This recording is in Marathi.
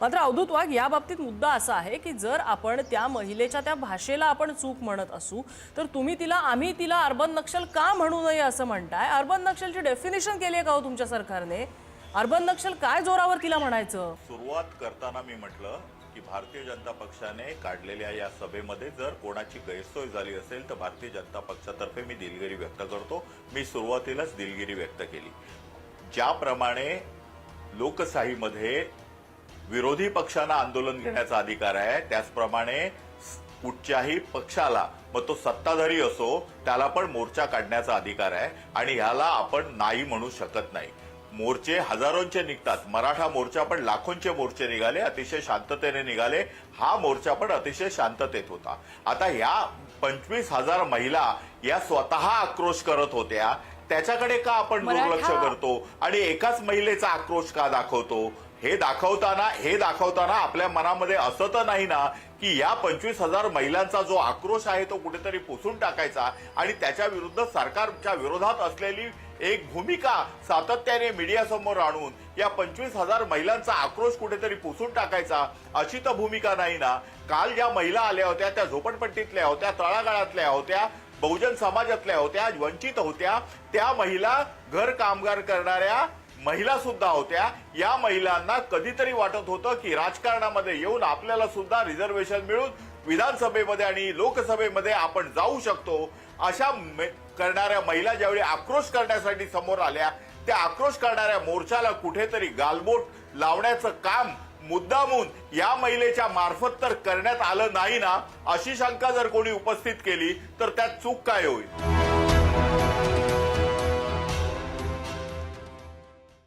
मात्र अवधूत वाघ, या बाबतीत मुद्दा असा आहे की जर आपण त्या महिलेच्या त्या भाषेला आपण चूक म्हणत असू तर आम्ही तिला अर्बन नक्षल का म्हणू नये असं म्हणताय. अर्बन नक्षलची डेफिनेशन केली आहे का हो तुमच्या सरकारने? अर्बन नक्षल काय जोरावर तिला म्हणायचं? सुरुवात करताना मी म्हटलं की भारतीय जनता पक्षाने काढलेल्या या सभेमध्ये जर कोणाची गैरसोय झाली असेल तर भारतीय जनता पक्षातर्फे मी दिलगिरी व्यक्त करतो. मी सुरुवातीलाच दिलगिरी व्यक्त केली. ज्याप्रमाणे लोकशाहीमध्ये विरोधी पक्षांना आंदोलन घेण्याचा अधिकार आहे, त्याचप्रमाणे कुठच्याही पक्षाला, मग तो सत्ताधारी असो, त्याला पण मोर्चा काढण्याचा अधिकार आहे आणि ह्याला आपण नाही म्हणू शकत नाही. मोर्चे हजारोंचे निघतात. मराठा मोर्चा पण लाखोंचे मोर्चे निघाले, अतिशय शांततेने निघाले. हा मोर्चा पण अतिशय शांततेत होता. आता या 25,000 महिला या स्वतः आक्रोश करत होत्या, त्याच्याकडे का आपण दुर्लक्ष करतो आणि एकाच महिलेचा आक्रोश का दाखवतो? हे दाखवताना आपल्या मनामध्ये असं तर नाही ना की या 25,000 महिलांचा जो आक्रोश आहे तो कुठेतरी पुसून टाकायचा आणि त्याच्या विरुद्ध सरकारच्या विरोधात असलेली एक भूमिका सातत्याने मीडियासमोर आणून या 25,000 महिलांचा आक्रोश कुठेतरी पुसून टाकायचा, अशी तर भूमिका नाही ना. काल ज्या महिला आल्या होत्या त्या झोपडपट्टीतल्या होत्या, तळागाळातल्या होत्या, बहुजन समाजातल्या होत्या, वंचित होत्या. त्या महिला घर कामगार करणाऱ्या महिला सुद्धा होत्या. या महिलांना कधीतरी वाटत होतं की राजकारणामध्ये येऊन आपल्याला सुद्धा रिझर्वेशन मिळून विधानसभेमध्ये आणि लोकसभेमध्ये आपण जाऊ शकतो. अशा करणाऱ्या महिला ज्यावेळी आक्रोश करण्यासाठी समोर आल्या, त्या आक्रोश करणाऱ्या मोर्चाला कुठेतरी गालबोट लावण्याचं काम मुद्दामून या महिलेच्या मार्फत तर करण्यात आलं नाही ना, अशी शंका जर कोणी उपस्थित केली तर त्यात चूक काय होईल?